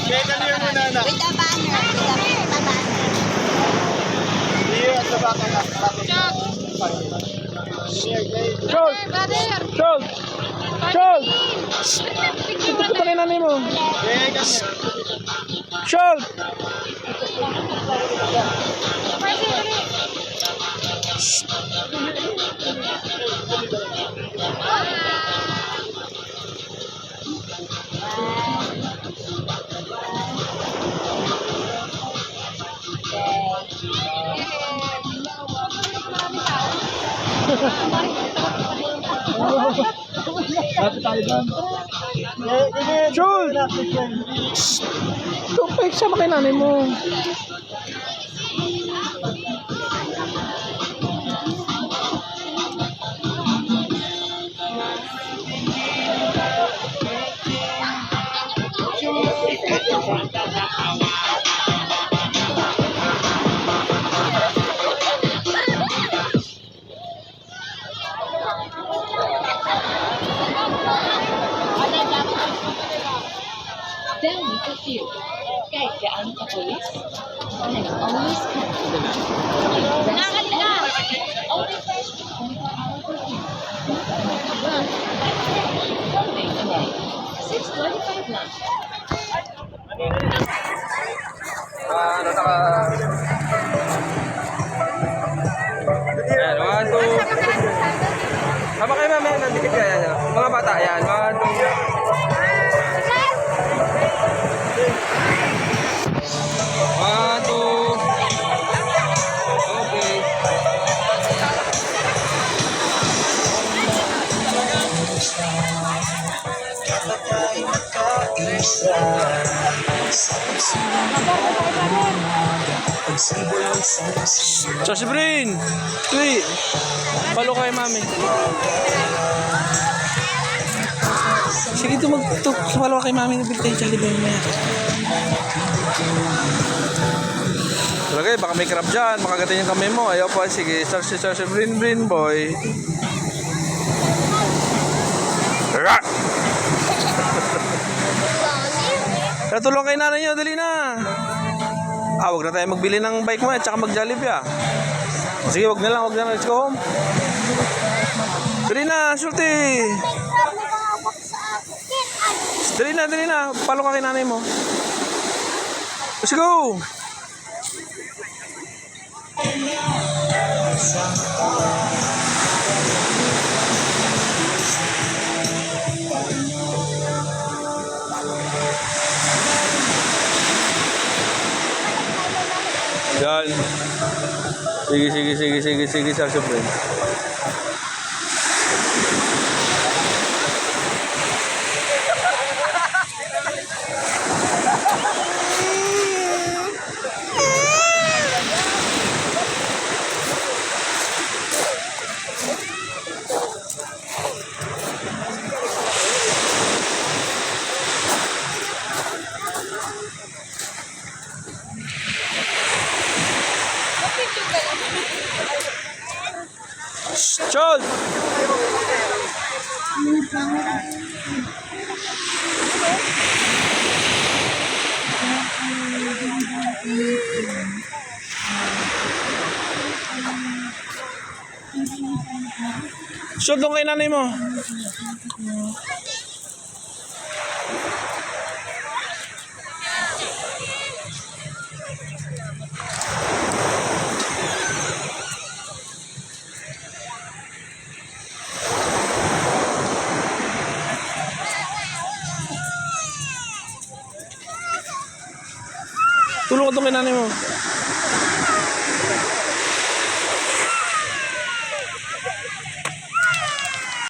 Kaya kami yung muna na. With the banner. With the banner. Here at the back na. Chol! Chol! Chol! Ito pa rin nanay mo. Kaya kami. Chol! Lapit tayo doon. Chol! Ito pa sama kay nanay mo. Then we pursue. Guide the anti police and always confident. Only first 24-hour curfew. Sunday today, 6:25 lunch. Ayan, 1, 2. Tama kayo mami, nandikit ka yan. Mga bata, yan. 1, 2. 1, 2. Okay. Josh Brin! Uy! Follow kay mami. Sige, follow kay mami. Nabil tayo Jollibee mo yan. Talaga, baka may crab dyan. Makagatin yung kamay mo. Ayaw pa. Sige, search Brin boy. Rah! Natulong kay nanay nyo. Dali na. Wag na tayo magbili ng bike mo at saka mag-Jollibee ah. Sige, wag na lang. Let's go home. Dali na, Shorty. Dali na. Palo ka kay nanay mo. Let's go. Yan. Sige, Sir Supreme. Chol! Chol, doon kay nanay mo. Tulong ka doon kay nanay mo.